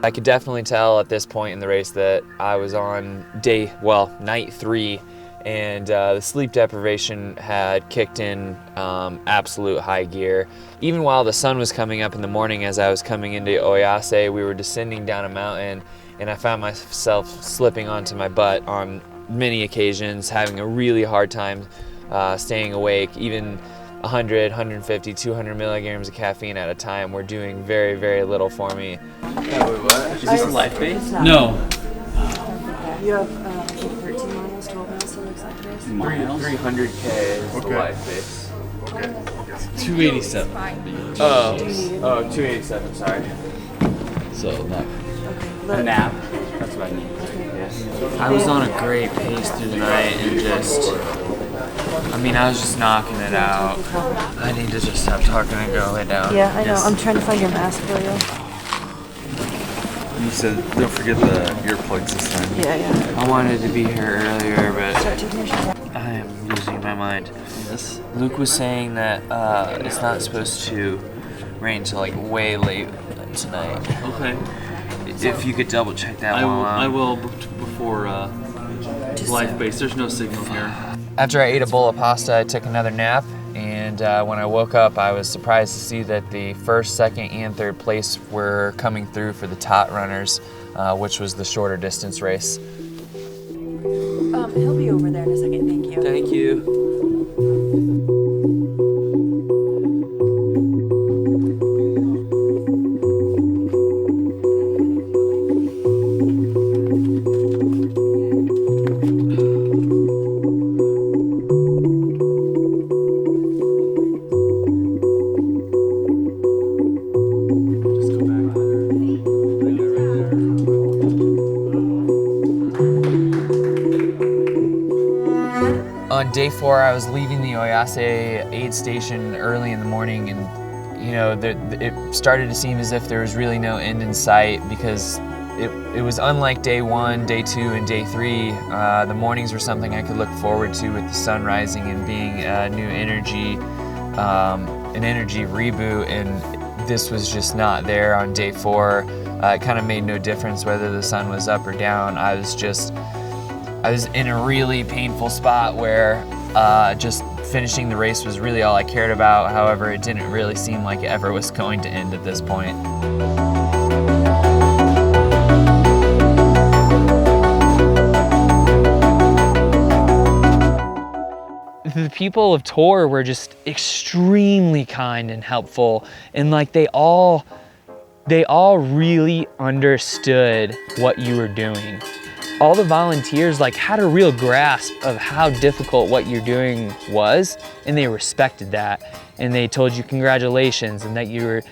I could definitely tell at this point in the race that I was on night 3, and the sleep deprivation had kicked in absolute high gear. Even while the sun was coming up in the morning, as I was coming into Aosta, we were descending down a mountain, and I found myself slipping onto my butt on many occasions, having a really hard time staying awake. Even 100, 150, 200 milligrams of caffeine at a time were doing very, very little for me. What? Is this a life base? No. You have 13 miles, 12 miles, so it looks like this. Miles? 300K is the life base. Okay. 287. Oh, 287, sorry. So not. A nap? That's what I need. I was on a great pace through the night and I was just knocking it out. I need to just stop talking and go lay down. Yeah, I know. I'm trying to find your mask for you. You said don't forget the earplugs this time. Yeah. I wanted to be here earlier, but Start taking your shirt off. I am losing my mind. Yes. Luke was saying that it's not supposed to rain till like way late tonight. Okay. If you could double check that I will before life base. There's no signal here. After I ate a bowl of pasta, I took another nap, and when I woke up, I was surprised to see that the first, second, and third place were coming through for the tot runners, which was the shorter distance race. He'll be over there in a second. Thank you. Thank you. On day 4, I was leaving the Aosta aid station early in the morning, and it started to seem as if there was really no end in sight, because it was unlike day 1, day 2, and day 3. The mornings were something I could look forward to with the sun rising and being a new energy, an energy reboot, and this was just not there on day 4. It kind of made no difference whether the sun was up or down. I was in a really painful spot where just finishing the race was really all I cared about. However, it didn't really seem like it ever was going to end at this point. The people of Tor were just extremely kind and helpful, and like they all really understood what you were doing. All the volunteers had a real grasp of how difficult what you're doing was, and they respected that. And they told you congratulations, and that you were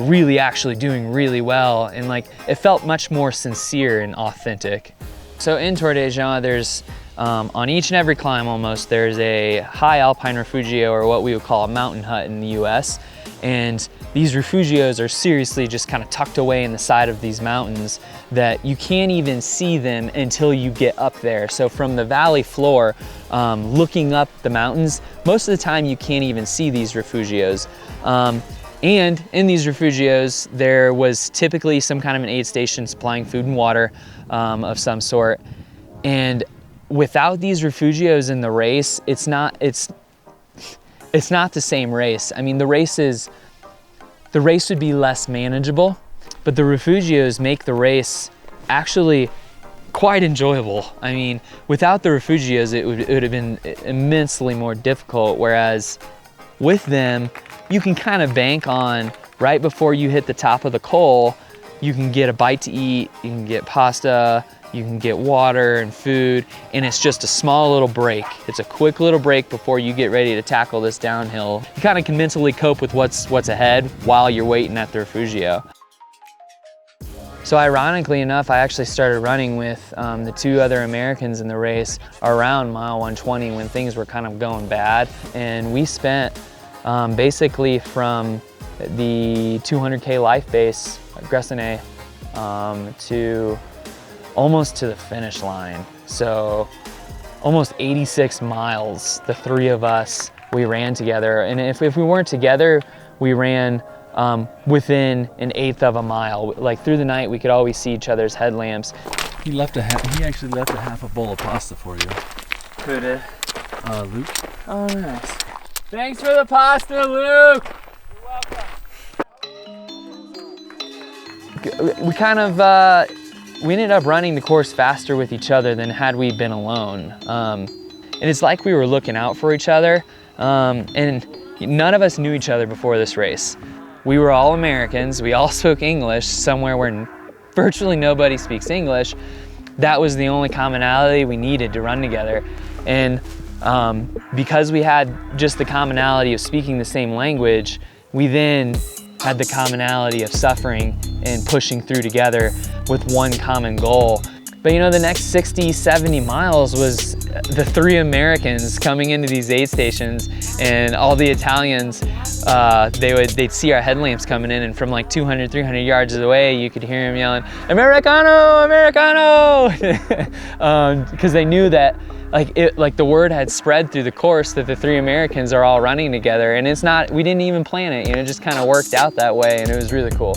really actually doing really well, and it felt much more sincere and authentic. So in Tor des Géants, there's on each and every climb almost, there's a high alpine refugio, or what we would call a mountain hut in the US. And these refugios are seriously just kind of tucked away in the side of these mountains that you can't even see them until you get up there. So from the valley floor, looking up the mountains, most of the time you can't even see these refugios. And in these refugios, there was typically some kind of an aid station supplying food and water of some sort. And without these refugios in the race, it's not the same race. I mean, the race would be less manageable, but the refugios make the race actually quite enjoyable. I mean, without the refugios, it would have been immensely more difficult, whereas with them, you can kind of bank on right before you hit the top of the col, you can get a bite to eat, you can get pasta, you can get water and food, and it's just a small little break. It's a quick little break before you get ready to tackle this downhill. You kind of can mentally cope with what's ahead while you're waiting at the refugio. So ironically enough, I actually started running with the 2 other Americans in the race around mile 120 when things were kind of going bad. And we spent basically from the 200K life base, Gressenay, to almost to the finish line. So almost 86 miles, the 3 of us, we ran together. And if we weren't together, we ran within an eighth of a mile. Like through the night, we could always see each other's headlamps. He actually left a half a bowl of pasta for you. Who did? Luke. Oh, nice. Thanks for the pasta, Luke. You're welcome. We kind of, we ended up running the course faster with each other than had we been alone. And it's like we were looking out for each other. And none of us knew each other before this race. We were all Americans. We all spoke English somewhere where virtually nobody speaks English. That was the only commonality we needed to run together. And because we had just the commonality of speaking the same language, we then had the commonality of suffering and pushing through together with one common goal. But you know, the next 60, 70 miles was the three Americans coming into these aid stations, and all the Italians, they'd see our headlamps coming in, and from like 200, 300 yards away, you could hear them yelling, "Americano, Americano!" Because they knew that like the word had spread through the course that the three Americans are all running together, and it's not, we didn't even plan it, you know, it just kind of worked out that way, and it was really cool.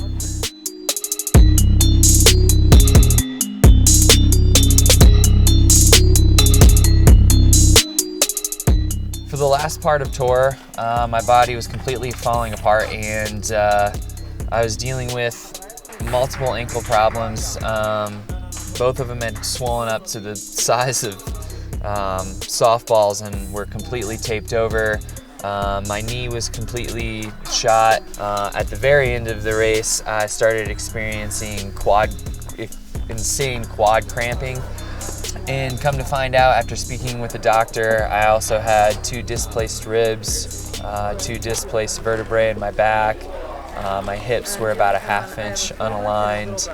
For the last part of tour, my body was completely falling apart, and I was dealing with multiple ankle problems. Both of them had swollen up to the size of softballs and were completely taped over. My knee was completely shot. At the very end of the race, I started experiencing insane quad cramping. And come to find out, after speaking with the doctor, I also had 2 displaced ribs, 2 displaced vertebrae in my back. My hips were about a ½ inch unaligned.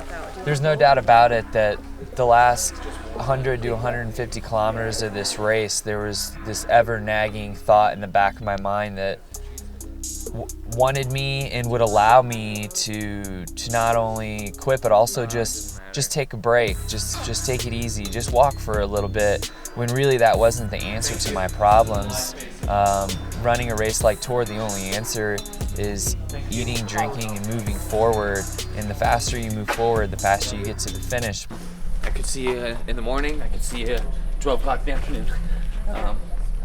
There's no doubt about it that the last 100 to 150 kilometers of this race, there was this ever-nagging thought in the back of my mind that wanted me and would allow me to not only quit, but also just take a break, just take it easy, just walk for a little bit, when really that wasn't the answer to my problems. Running a race like Tour, the only answer is eating, drinking, and moving forward. And the faster you move forward, the faster you get to the finish. I could see you in the morning. I could see you 12 o'clock in the afternoon.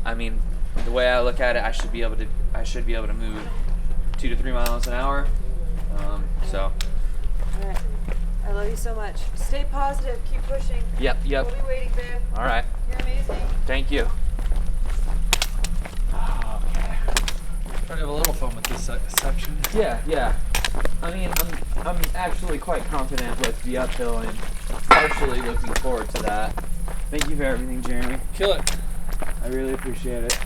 I mean, the way I look at it, I should be able to move 2 to 3 miles an hour. So. All right. I love you so much. Stay positive. Keep pushing. Yep. We'll be waiting, babe. All right. You're amazing. Thank you. Okay. Try to have a little fun with this section. Yeah. I mean, I'm actually quite confident with the uphill and partially looking forward to that. Thank you for everything, Jeremy. Kill it. I really appreciate it.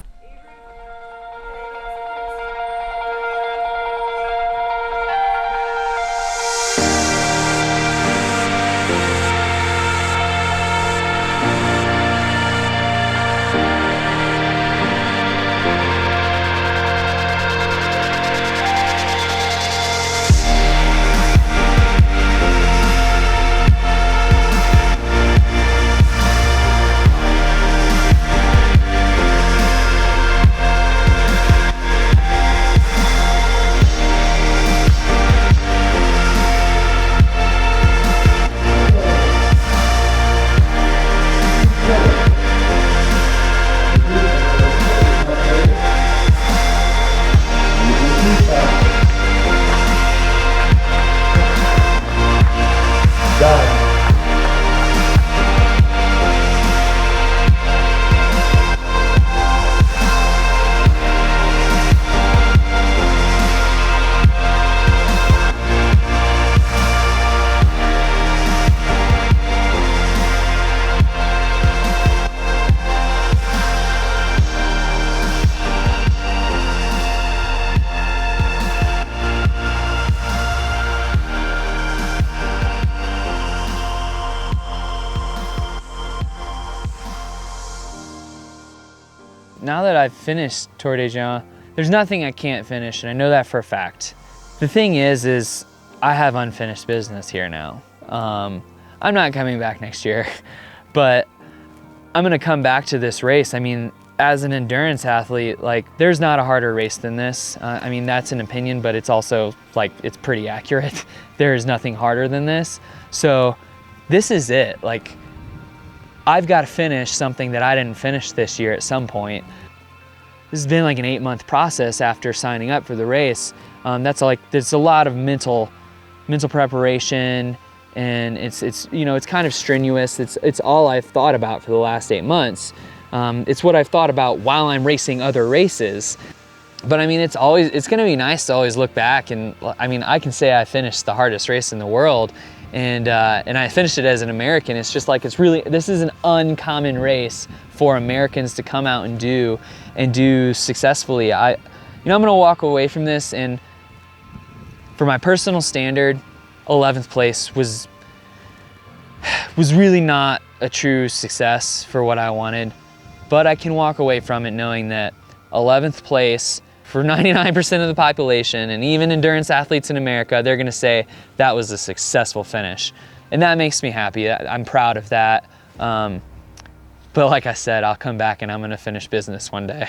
Now that I've finished Tour des Géants, there's nothing I can't finish, and I know that for a fact. The thing is I have unfinished business here now. I'm not coming back next year, but I'm gonna come back to this race. I mean, as an endurance athlete, like there's not a harder race than this. I mean, that's an opinion, but it's also like, it's pretty accurate. There is nothing harder than this. So this is it. Like, I've got to finish something that I didn't finish this year at some point. This has been like an 8-month process after signing up for the race. There's a lot of mental preparation, and it's you know, it's kind of strenuous. It's all I've thought about for the last 8 months. It's what I've thought about while I'm racing other races. But I mean, it's gonna be nice to always look back, and I mean, I can say I finished the hardest race in the world, and I finished it as an American. It's just like, this is an uncommon race for Americans to come out and do successfully. I'm gonna walk away from this, and for my personal standard, 11th place was really not a true success for what I wanted. But I can walk away from it knowing that 11th place for 99% of the population, and even endurance athletes in America, they're gonna say that was a successful finish. And that makes me happy. I'm proud of that. But like I said, I'll come back and I'm gonna finish business one day.